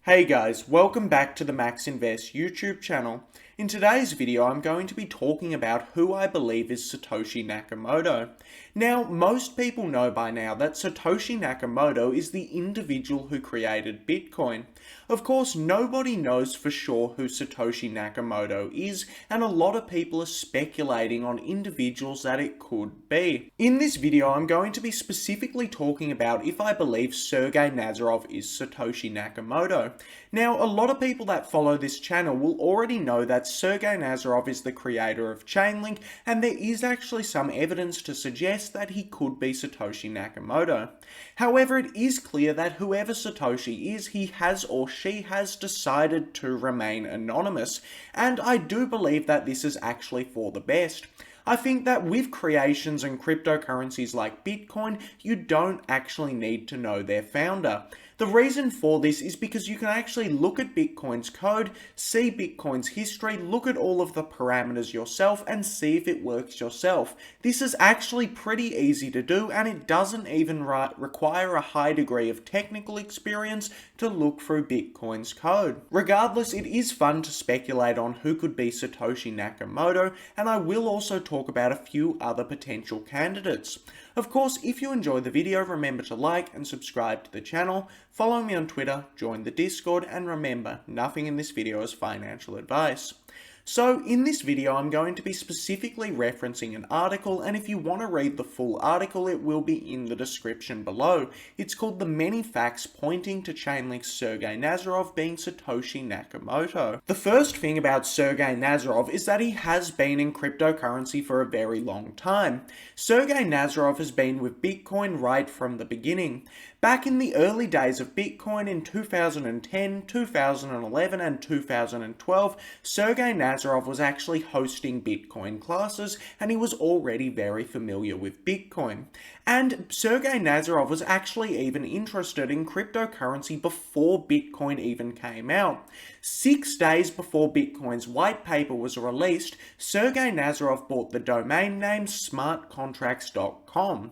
Hey guys, welcome back to the Max Invest YouTube channel. In today's video, I'm going to be talking about who I believe is Satoshi Nakamoto. Now, most people know by now that Satoshi Nakamoto is the individual who created Bitcoin. Of course, nobody knows for sure who Satoshi Nakamoto is, and a lot of people are speculating on individuals that it could be. In this video, I'm going to be specifically talking about if I believe Sergey Nazarov is Satoshi Nakamoto. Now, a lot of people that follow this channel will already know that Sergey Nazarov is the creator of Chainlink, and there is actually some evidence to suggest that he could be Satoshi Nakamoto. However, it is clear that whoever Satoshi is, he has or she has decided to remain anonymous, and I do believe that this is actually for the best. I think that with creations and cryptocurrencies like Bitcoin, you don't actually need to know their founder. The reason for this is because you can actually look at Bitcoin's code, see Bitcoin's history, look at all of the parameters yourself, and see if it works yourself. This is actually pretty easy to do, and it doesn't even require a high degree of technical experience to look through Bitcoin's code. Regardless, it is fun to speculate on who could be Satoshi Nakamoto, and I will also talk about a few other potential candidates. Of course, if you enjoyed the video, remember to like and subscribe to the channel, follow me on Twitter, join the Discord, and remember, nothing in this video is financial advice. So in this video, I'm going to be specifically referencing an article, and if you want to read the full article, it will be in the description below. It's called The Many Facts Pointing to Chainlink's Sergey Nazarov Being Satoshi Nakamoto. The first thing about Sergey Nazarov is that he has been in cryptocurrency for a very long time. Sergey Nazarov has been with Bitcoin right from the beginning. Back in the early days of Bitcoin in 2010, 2011, and 2012, Sergey Nazarov was actually hosting Bitcoin classes, and he was already very familiar with Bitcoin. And Sergey Nazarov was actually even interested in cryptocurrency before Bitcoin even came out. 6 days before Bitcoin's white paper was released, Sergey Nazarov bought the domain name smartcontracts.com.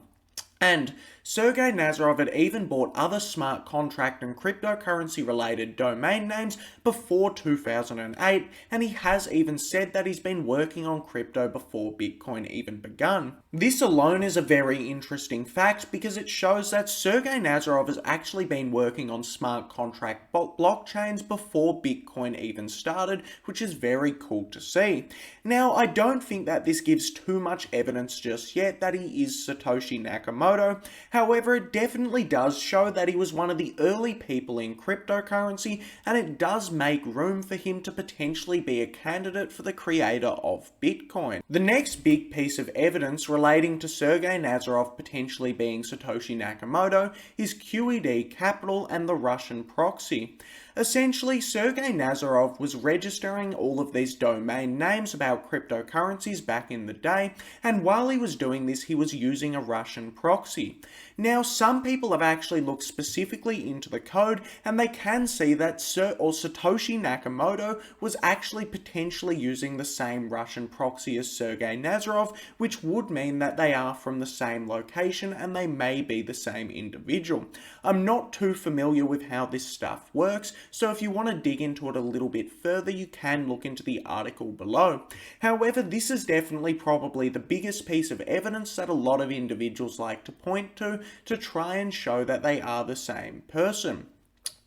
And Sergey Nazarov had even bought other smart contract and cryptocurrency related domain names before 2008, and he has even said that he's been working on crypto before Bitcoin even begun. This alone is a very interesting fact because it shows that Sergey Nazarov has actually been working on smart contract blockchains before Bitcoin even started, which is very cool to see. Now, I don't think that this gives too much evidence just yet that he is Satoshi Nakamoto. However, it definitely does show that he was one of the early people in cryptocurrency, and it does make room for him to potentially be a candidate for the creator of Bitcoin. The next big piece of evidence relating to Sergey Nazarov potentially being Satoshi Nakamoto is QED Capital and the Russian proxy. Essentially, Sergey Nazarov was registering all of these domain names about cryptocurrencies back in the day, and while he was doing this, he was using a Russian proxy. Now, some people have actually looked specifically into the code, and they can see that Satoshi Nakamoto was actually potentially using the same Russian proxy as Sergey Nazarov, which would mean that they are from the same location and they may be the same individual. I'm not too familiar with how this stuff works, so if you want to dig into it a little bit further, you can look into the article below. However, this is definitely probably the biggest piece of evidence that a lot of individuals like to point to try and show that they are the same person.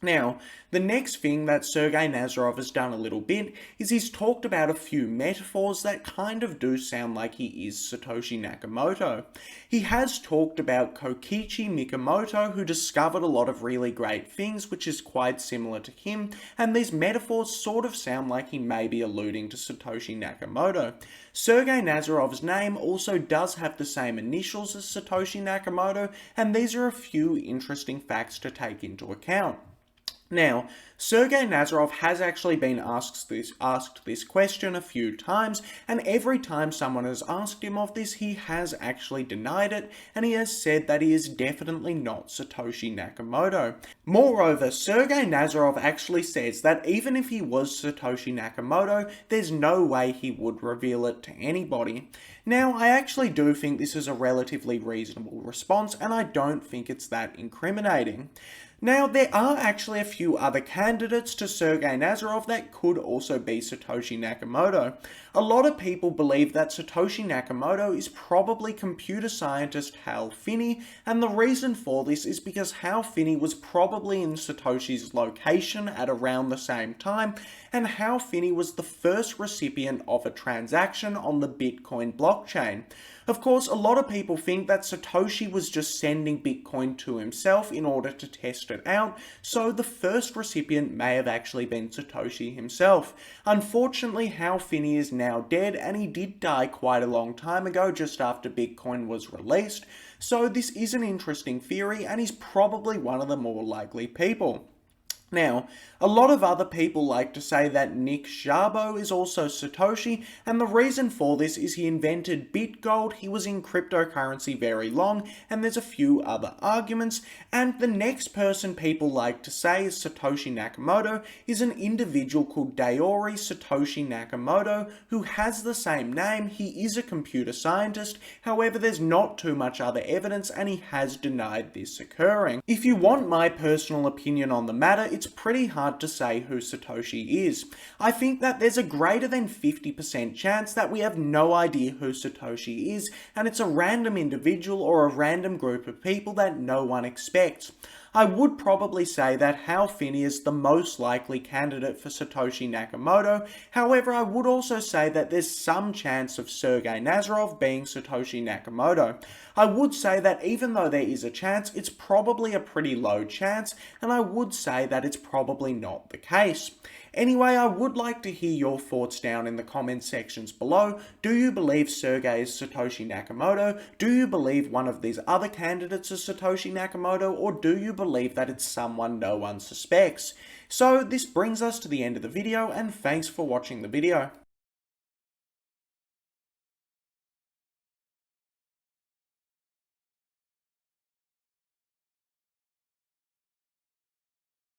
Now, the next thing that Sergey Nazarov has done a little bit is he's talked about a few metaphors that kind of do sound like he is Satoshi Nakamoto. He has talked about Kokichi Mikomoto, who discovered a lot of really great things, which is quite similar to him, and these metaphors sort of sound like he may be alluding to Satoshi Nakamoto. Sergey Nazarov's name also does have the same initials as Satoshi Nakamoto, and these are a few interesting facts to take into account. Now, Sergey Nazarov has actually been asked this question a few times, and every time someone has asked him of this, he has actually denied it, and he has said that he is definitely not Satoshi Nakamoto. Moreover, Sergey Nazarov actually says that even if he was Satoshi Nakamoto, there's no way he would reveal it to anybody. Now, I actually do think this is a relatively reasonable response, and I don't think it's that incriminating. Now, there are actually a few other candidates to Sergey Nazarov that could also be Satoshi Nakamoto. A lot of people believe that Satoshi Nakamoto is probably computer scientist Hal Finney, and the reason for this is because Hal Finney was probably in Satoshi's location at around the same time, and Hal Finney was the first recipient of a transaction on the Bitcoin blockchain. Of course, a lot of people think that Satoshi was just sending Bitcoin to himself in order to test it out, so the first recipient may have actually been Satoshi himself. Unfortunately, Hal Finney is now dead, and he did die quite a long time ago, just after Bitcoin was released, so this is an interesting theory, and he's probably one of the more likely people. Now, a lot of other people like to say that Nick Szabo is also Satoshi, and the reason for this is he invented BitGold, he was in cryptocurrency very long, and there's a few other arguments, and the next person people like to say is Satoshi Nakamoto is an individual called Daori Satoshi Nakamoto, who has the same name. He is a computer scientist, however there's not too much other evidence, and he has denied this occurring. If you want my personal opinion on the matter, it's pretty hard to say who Satoshi is. I think that there's a greater than 50% chance that we have no idea who Satoshi is, and it's a random individual or a random group of people that no one expects. I would probably say that Hal Finney is the most likely candidate for Satoshi Nakamoto, however I would also say that there's some chance of Sergey Nazarov being Satoshi Nakamoto. I would say that even though there is a chance, it's probably a pretty low chance, and I would say that it's probably not the case. Anyway, I would like to hear your thoughts down in the comment sections below. Do you believe Sergey is Satoshi Nakamoto? Do you believe one of these other candidates is Satoshi Nakamoto? Or do you believe that it's someone no one suspects? So this brings us to the end of the video, and thanks for watching the video.